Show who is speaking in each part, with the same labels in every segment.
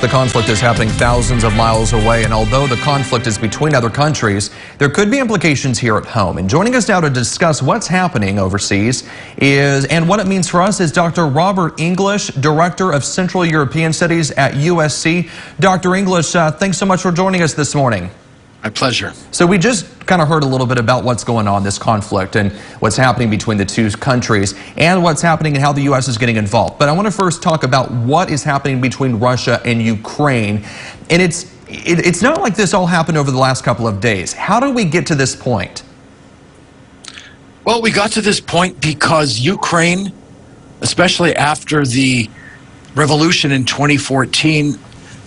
Speaker 1: the conflict is happening thousands of miles away, and although the conflict is between other countries, there could be implications here at home. And joining us now to discuss what's happening overseas and what it means for us is Dr. Robert English, Director of Central European Studies at USC. Dr. English, thanks so much for joining us this morning.
Speaker 2: My pleasure.
Speaker 1: So we just kind of heard a little bit about what's going on, this conflict, and what's happening between the two countries, and what's happening and how the U.S. is getting involved. But I want to first talk about what is happening between Russia and Ukraine. And it's not like this all happened over the last couple of days. How do we get to this point?
Speaker 2: Well, we got to this point because Ukraine, especially after the revolution in 2014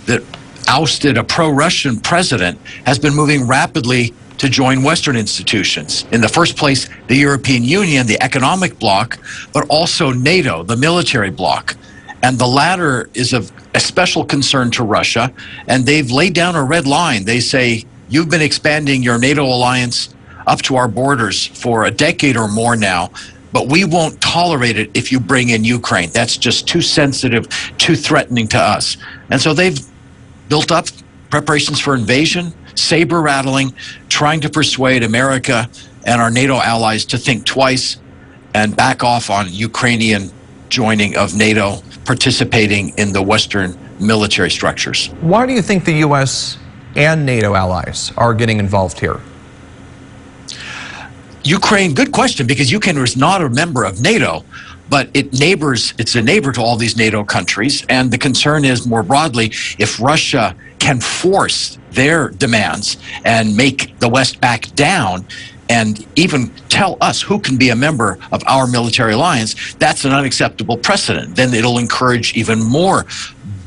Speaker 2: that ousted a pro-Russian president, has been moving rapidly to join Western institutions. In the first place, the European Union, the economic bloc, but also NATO, the military bloc. And the latter is of a special concern to Russia, and they've laid down a red line. They say, you've been expanding your NATO alliance up to our borders for a decade or more now, but we won't tolerate it if you bring in Ukraine. That's just too sensitive, too threatening to us. And so they've built up preparations for invasion, saber rattling, trying to persuade America and our NATO allies to think twice and back off on Ukrainian joining of NATO, participating in the Western military structures.
Speaker 1: Why do you think the U.S. and NATO allies are getting involved here?
Speaker 2: Ukraine, good question, because Ukraine is not a member of NATO, but it's a neighbor to all these NATO countries. And the concern is, more broadly, if Russia can force their demands and make the West back down and even tell us who can be a member of our military alliance, that's an unacceptable precedent. Then it'll encourage even more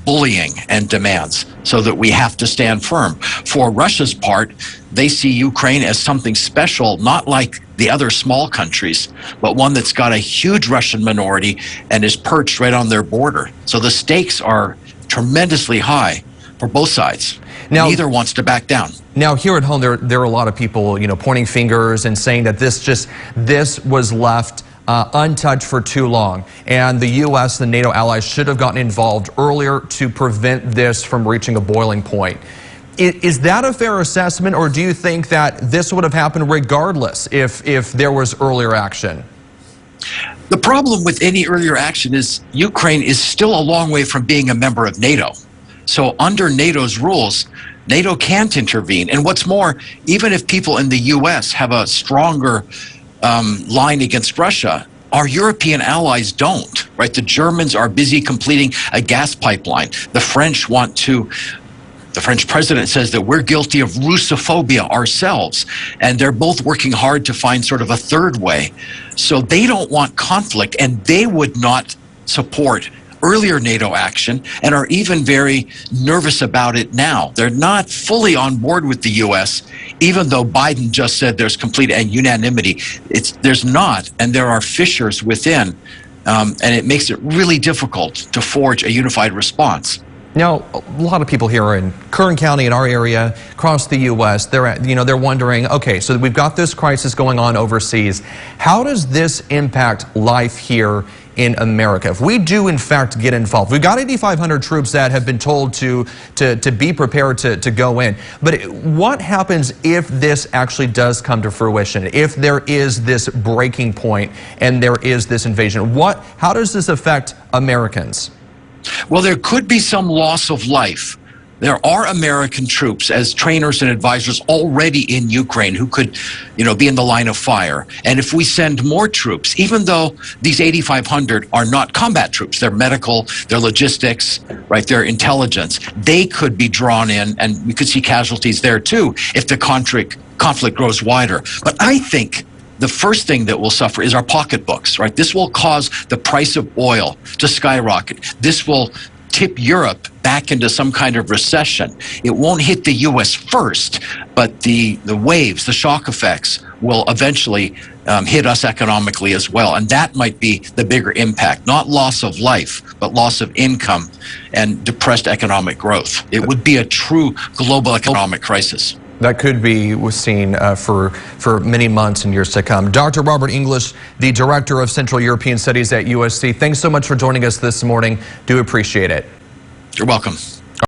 Speaker 2: bullying and demands, so that we have to stand firm. For Russia's part, they see Ukraine as something special, not like the other small countries, but one that's got a huge Russian minority and is perched right on their border. So the stakes are tremendously high for both sides. Now, neither wants to back down.
Speaker 1: Now, here at home, there are a lot of people, pointing fingers and saying that this was left untouched for too long, and the U.S. and NATO allies should have gotten involved earlier to prevent this from reaching a boiling point. Is that a fair assessment, or do you think that this would have happened regardless if there was earlier action?
Speaker 2: The problem with any earlier action is Ukraine is still a long way from being a member of NATO. So under NATO's rules, NATO can't intervene. And what's more, even if people in the U.S. have a stronger line against Russia, our European allies don't, right? The Germans are busy completing a gas pipeline. The French the French president says that we're guilty of Russophobia ourselves, and they're both working hard to find sort of a third way. So they don't want conflict, and they would not support earlier NATO action and are even very nervous about it now. They're not fully on board with the U.S., even though Biden just said there's complete unanimity. There's not, and there are fissures within, and it makes it really difficult to forge a unified response.
Speaker 1: Now, a lot of people here in Kern County, in our area, across the U.S., they're wondering, okay, so we've got this crisis going on overseas. How does this impact life here in America? If we do, in fact, get involved, we've got 8,500 troops that have been told to be prepared to go in. But what happens if this actually does come to fruition? If there is this breaking point and there is this invasion, how does this affect Americans?
Speaker 2: Well, there could be some loss of life. There are American troops as trainers and advisors already in Ukraine who could, be in the line of fire. And if we send more troops, even though these 8,500 are not combat troops, they're medical, they're logistics, right? They're intelligence. They could be drawn in, and we could see casualties there too if the conflict grows wider. But I think the first thing that will suffer is our pocketbooks, right? This will cause the price of oil to skyrocket. This will tip Europe back into some kind of recession. It won't hit the U.S. first, but the waves, the shock effects will eventually hit us economically as well. And that might be the bigger impact, not loss of life, but loss of income and depressed economic growth. It would be a true global economic crisis.
Speaker 1: That could be seen for many months and years to come. Dr. Robert English, the Director of Central European Studies at USC, thanks so much for joining us this morning. Do appreciate it.
Speaker 2: You're welcome.